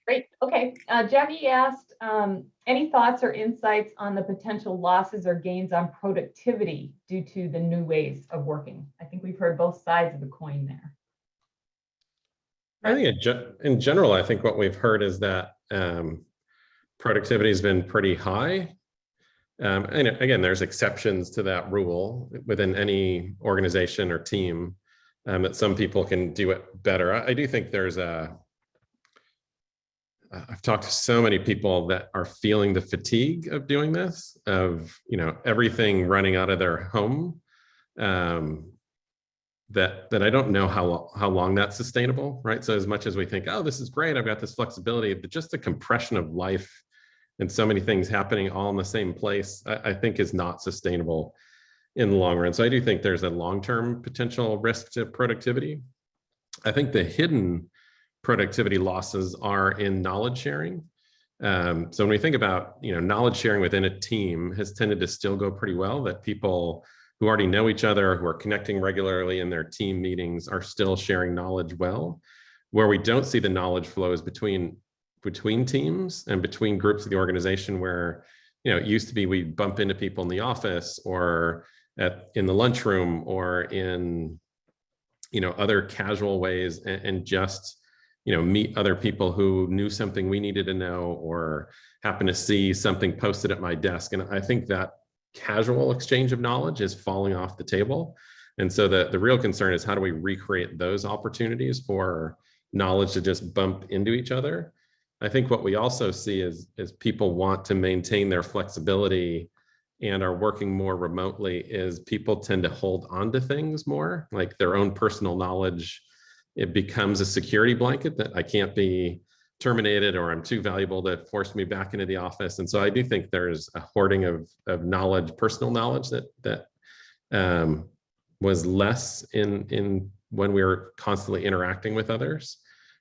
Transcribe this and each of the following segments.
Great. Okay. Jackie asked, any thoughts or insights on the potential losses or gains on productivity due to the new ways of working? I think we've heard both sides of the coin there. I think in general, I think what we've heard is that productivity has been pretty high. And again, there's exceptions to that rule within any organization or team, that some people can do it better. I do think there's I've talked to so many people that are feeling the fatigue of doing this, of, everything running out of their home, that I don't know how long that's sustainable, right? So as much as we think, oh, this is great, I've got this flexibility, but just the compression of life and so many things happening all in the same place, I think is not sustainable in the long run. So I do think there's a long-term potential risk to productivity. I think the hidden productivity losses are in knowledge sharing. So when we think about, knowledge sharing within a team has tended to still go pretty well, that people who already know each other, who are connecting regularly in their team meetings, are still sharing knowledge well. Where we don't see the knowledge flow is between teams and between groups of the organization, where, it used to be we bump into people in the office or in the lunchroom or in, other casual ways, and just, meet other people who knew something we needed to know, or happen to see something posted at my desk. And I think that casual exchange of knowledge is falling off the table. And so the real concern is, how do we recreate those opportunities for knowledge to just bump into each other? I think what we also see is people want to maintain their flexibility and are working more remotely, is people tend to hold on to things more, like their own personal knowledge. It becomes a security blanket that I can't be terminated, or I'm too valuable to force me back into the office. And so I do think there's a hoarding of knowledge, personal knowledge, that was less in when we were constantly interacting with others.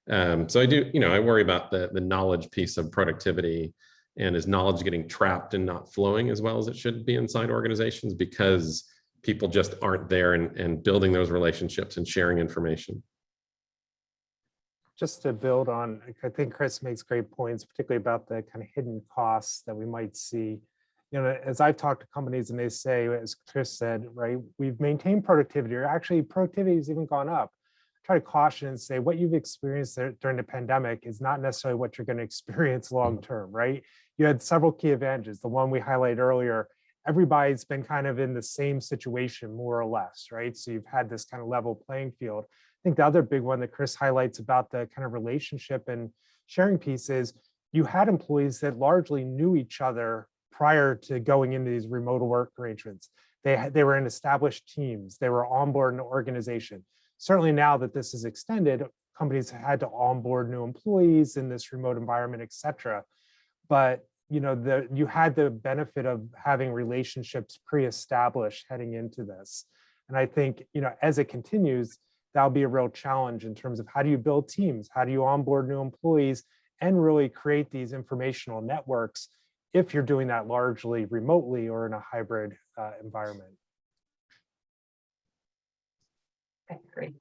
So I worry about the knowledge piece of productivity, and is knowledge getting trapped and not flowing as well as it should be inside organizations, because people just aren't there and building those relationships and sharing information. Just to build on, I think Chris makes great points, particularly about the kind of hidden costs that we might see. As I've talked to companies, and they say, as Chris said, right, we've maintained productivity, or actually productivity has even gone up. Try to caution and say, what you've experienced during the pandemic is not necessarily what you're going to experience long term, right? You had several key advantages. The one we highlighted earlier, everybody's been kind of in the same situation, more or less, right? So you've had this kind of level playing field. I think the other big one that Chris highlights about the kind of relationship and sharing piece is, you had employees that largely knew each other prior to going into these remote work arrangements. They were in established teams. They were on board in an organization. Certainly now that this is extended, companies have had to onboard new employees in this remote environment, et cetera. But you had the benefit of having relationships pre-established heading into this. And I think, as it continues, that'll be a real challenge in terms of, how do you build teams? How do you onboard new employees and really create these informational networks if you're doing that largely remotely or in a hybrid environment? Okay, great.